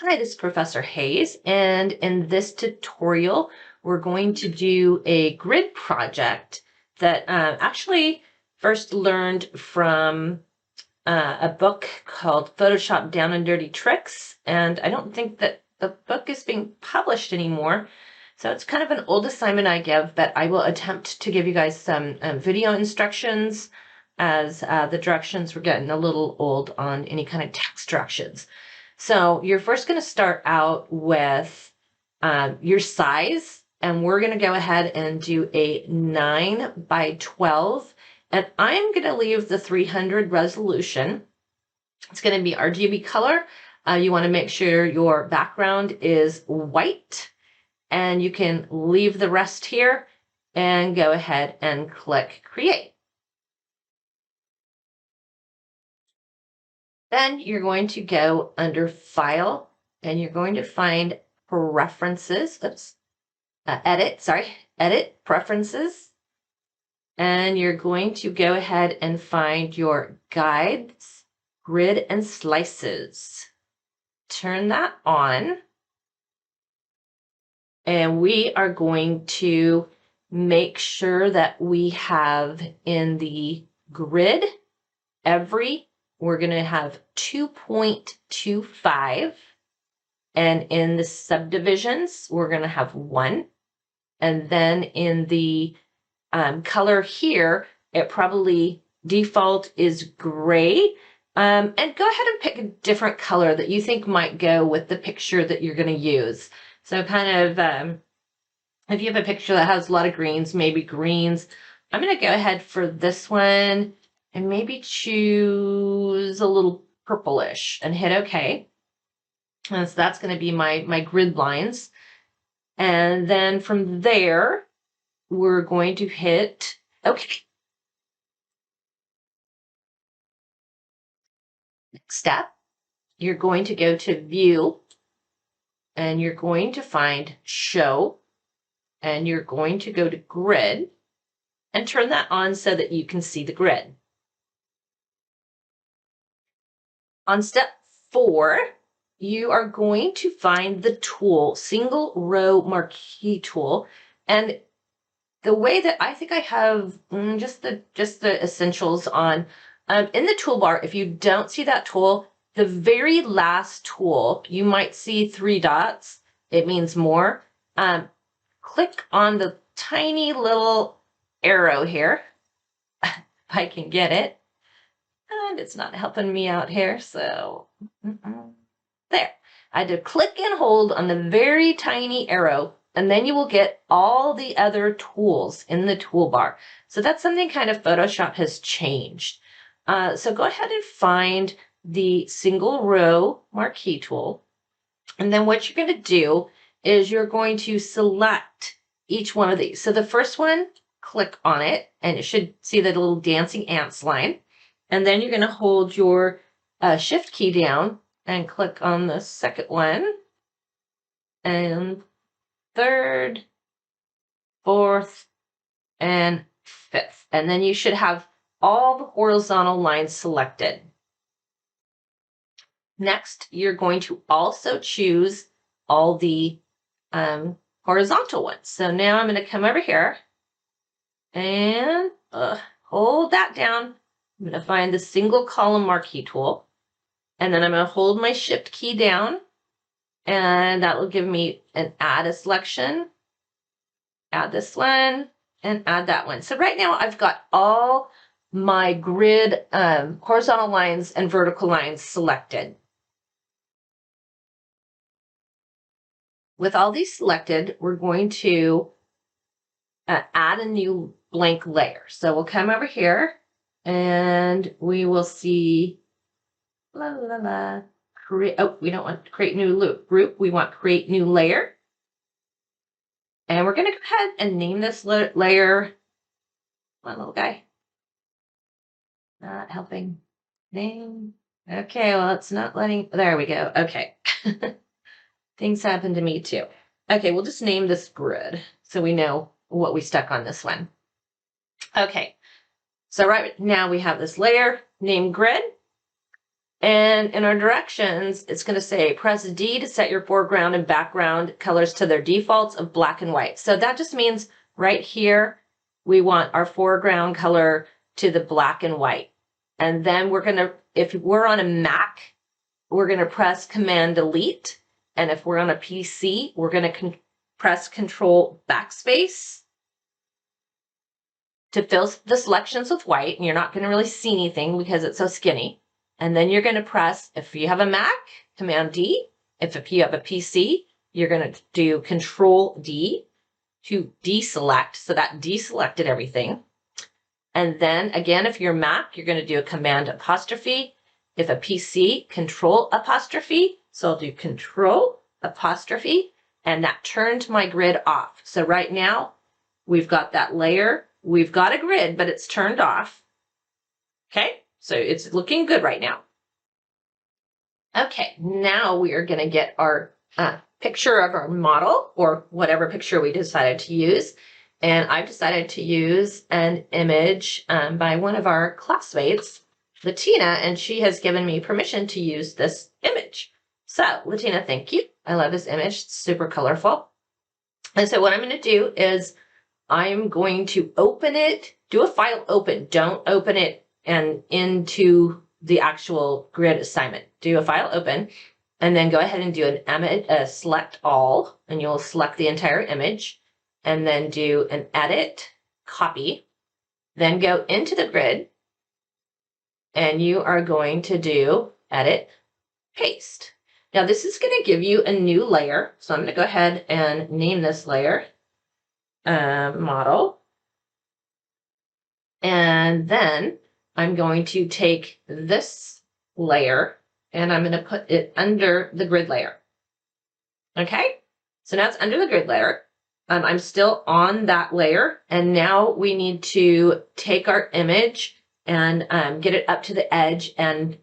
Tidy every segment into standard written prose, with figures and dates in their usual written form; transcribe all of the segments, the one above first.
Hi, this is Professor Hayes, and in this tutorial, we're going to do a grid project that actually first learned from a book called Photoshop Down and Dirty Tricks, and I don't think that the book is being published anymore. So it's kind of an old assignment I give, but I will attempt to give you guys some video instructions as the directions were getting a little old on any kind of text directions. So you're first going to start out with your size, and we're going to go ahead and do a 9 by 12, and I'm going to leave the 300 resolution. It's going to be RGB color. You want to make sure your background is white, and you can leave the rest here and go ahead and click Create. Then you're going to go under File, and you're going to find Preferences. Edit Preferences. And you're going to go ahead and find your Guides, Grid, and Slices. Turn that on. And we are going to make sure that we have in the grid we're going to have 2.25, and in the subdivisions, we're going to have 1. And then in the color here, it probably default is gray. And go ahead and pick a different color that you think might go with the picture that you're going to use. So kind of, if you have a picture that has a lot of greens, maybe greens. I'm going to go ahead for this one and maybe choose a little purplish and hit OK. And so that's going to be my grid lines. And then from there, we're going to hit OK. Next step, you're going to go to View, and you're going to find Show, and you're going to go to Grid and turn that on so that you can see the grid. On step 4, you are going to find the tool, Single Row Marquee tool, and the way that I think I have just the essentials on in the toolbar. If you don't see that tool, the very last tool, you might see 3 dots. It means more. Click on the tiny little arrow here, if I can get it. And it's not helping me out here, so there. I had to click and hold on the very tiny arrow, and then you will get all the other tools in the toolbar. So that's something kind of Photoshop has changed. So go ahead and find the Single Row Marquee tool. And then what you're going to do is you're going to select each one of these. So the first one, click on it, and it should see that little dancing ants line. And then you're going to hold your Shift key down and click on the second one, and third, fourth, and fifth. And then you should have all the horizontal lines selected. Next, you're going to also choose all the horizontal ones. So now I'm going to come over here and hold that down. I'm going to find the Single Column Marquee tool, and then I'm going to hold my Shift key down, and that will give me an add a selection, add this one, and add that one. So right now I've got all my grid horizontal lines and vertical lines selected. With all these selected, we're going to add a new blank layer. So we'll come over here, and we will see, we don't want to create new group. We want create new layer. And we're going to go ahead and name this layer, my little guy. Not helping. Name. Okay, well, it's not letting, there we go. Okay. Things happen to me too. Okay, we'll just name this grid so we know what we stuck on this one. Okay, so right now we have this layer named grid. And in our directions, it's going to say press D to set your foreground and background colors to their defaults of black and white. So that just means right here, we want our foreground color to the black and white. And then we're going to, if we're on a Mac, we're going to press Command Delete. And if we're on a PC, we're going to press Control Backspace to fill the selections with white. And you're not going to really see anything because it's so skinny. And then you're going to press, if you have a Mac, Command D. If you have a PC, you're going to do Control D to deselect. So that deselected everything. And then again, if you're Mac, you're going to do a Command apostrophe. If a PC, Control apostrophe. So I'll do Control apostrophe, and that turned my grid off. So right now, we've got that layer. We've got a grid, but it's turned off. Okay, so it's looking good right now. Okay, now we are going to get our picture of our model, or whatever picture we decided to use. And I've decided to use an image by one of our classmates, LaTina, and she has given me permission to use this image. So, LaTina, thank you. I love this image. It's super colorful. And so what I'm going to do is I'm going to open it, do a file open. Don't open it and into the actual grid assignment. Do a file open, and then go ahead and do an image, select all, and you'll select the entire image, and then do an edit, copy, then go into the grid, and you are going to do edit, paste. Now this is going to give you a new layer. So I'm going to go ahead and name this layer model. And then I'm going to take this layer and I'm going to put it under the grid layer. Okay, so now it's under the grid layer. I'm still on that layer, and now we need to take our image and get it up to the edge and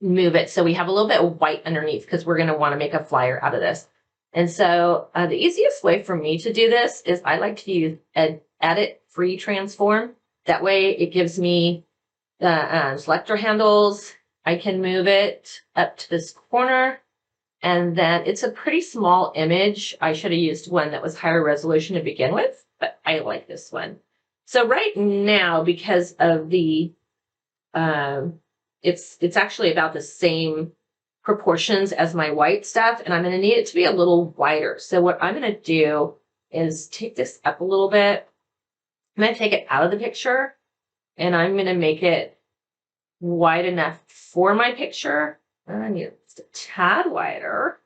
move it so we have a little bit of white underneath, because we're going to want to make a flyer out of this. And so the easiest way for me to do this is I like to use edit free transform. That way it gives me the selector handles. I can move it up to this corner, and then it's a pretty small image. I should have used one that was higher resolution to begin with, but I like this one. So right now, because of the it's actually about the same proportions as my white stuff, and I'm going to need it to be a little wider. So what I'm going to do is take this up a little bit. I'm going to take it out of the picture, and I'm going to make it wide enough for my picture. I need it just a tad wider.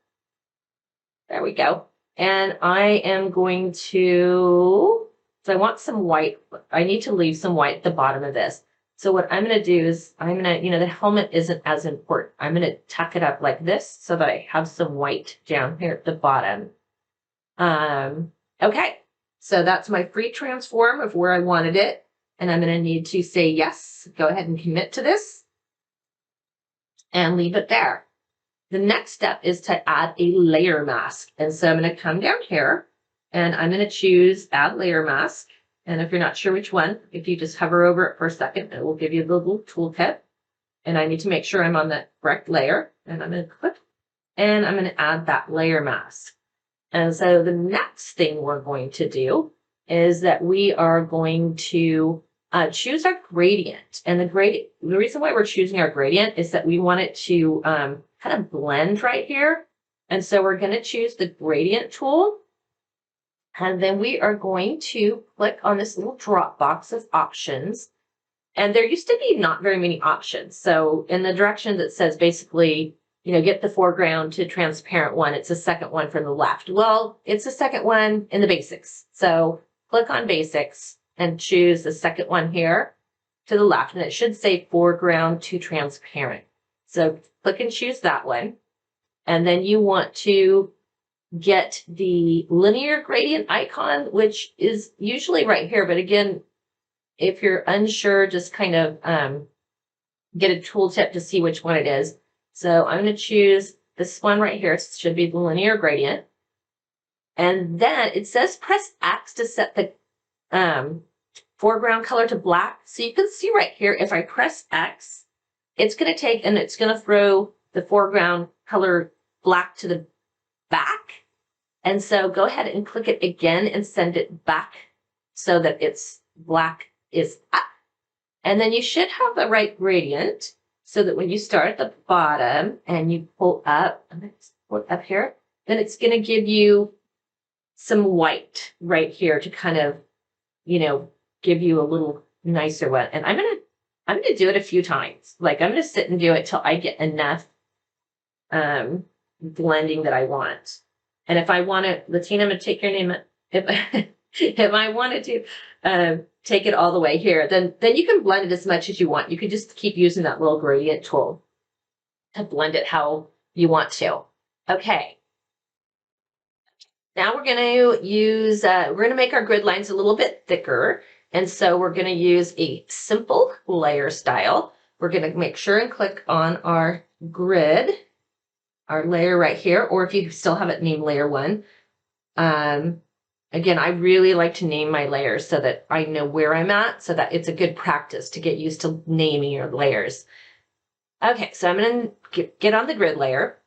There we go. And I am going to, so I want some white. I need to leave some white at the bottom of this. So what I'm going to do is I'm going to, the helmet isn't as important. I'm going to tuck it up like this so that I have some white down here at the bottom. Okay, so that's my free transform of where I wanted it. And I'm going to need to say yes, go ahead and commit to this and leave it there. The next step is to add a layer mask. And so I'm going to come down here and I'm going to choose add layer mask. And if you're not sure which one, if you just hover over it for a second, it will give you the little tooltip. And I need to make sure I'm on the correct layer. And I'm going to click, and I'm going to add that layer mask. And so the next thing we're going to do is that we are going to choose our gradient. And the reason why we're choosing our gradient is that we want it to kind of blend right here. And so we're going to choose the gradient tool. And then we are going to click on this little drop box of options. And there used to be not very many options. So in the direction that says basically, get the foreground to transparent one, it's the second one from the left. Well, it's the second one in the basics. So click on basics and choose the second one here to the left. And it should say foreground to transparent. So click and choose that one. And then you want to get the linear gradient icon, which is usually right here. But again, if you're unsure, just kind of get a tooltip to see which one it is. So I'm going to choose this one right here. It should be the linear gradient. And then it says press X to set the foreground color to black. So you can see right here, if I press X, it's going to take and it's going to throw the foreground color black to the back. And so go ahead and click it again and send it back so that it's black is up. And then you should have the right gradient so that when you start at the bottom and you pull up, here, then it's going to give you some white right here to kind of, give you a little nicer one. And I'm going to do it a few times. Like I'm going to sit and do it till I get enough blending that I want. And if I want to, LaTina, I'm going to take your name. If I wanted to take it all the way here, then you can blend it as much as you want. You can just keep using that little gradient tool to blend it how you want to. Okay. Now we're going to use, we're going to make our grid lines a little bit thicker. And so we're going to use a simple layer style. We're going to make sure and click on our grid, our layer right here, or if you still have it named layer 1. Again, I really like to name my layers so that I know where I'm at, so that it's a good practice to get used to naming your layers. Okay, so I'm going to get on the grid layer,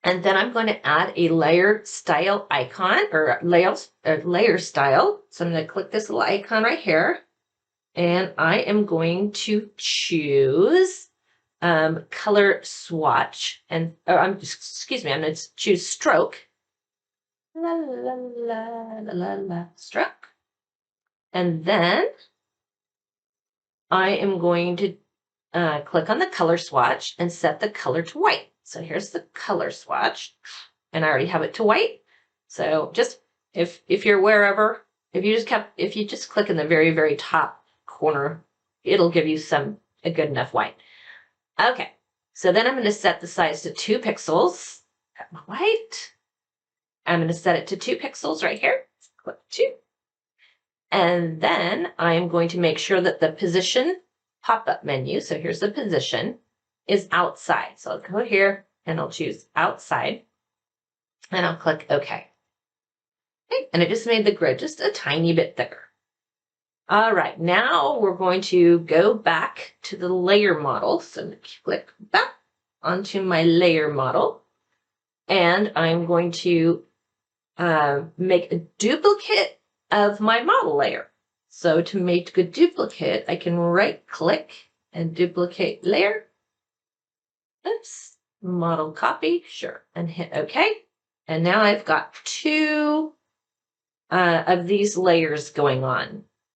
and then I'm going to add a layer style icon or layer style. So I'm going to click this little icon right here, and I am going to choose color swatch, and I'm going to choose stroke. La la la la la la stroke. And then I am going to click on the color swatch and set the color to white. So here's the color swatch, and I already have it to white. So just if you're wherever, if you just click in the very, very top corner, it'll give you a good enough white. Okay, so then I'm going to set the size to 2 pixels. Got my white. I'm going to set it to 2 pixels right here. Click 2. And then I'm going to make sure that the position pop-up menu, so here's the position, is outside. So I'll go here and I'll choose outside and I'll click OK. Okay, and it just made the grid just a tiny bit thicker. All right, now we're going to go back to the layer model. So click back onto my layer model, and I'm going to make a duplicate of my model layer. So to make a duplicate, I can right click and duplicate layer. Oops, model copy, sure, and hit OK. And now I've got 2 of these layers going on.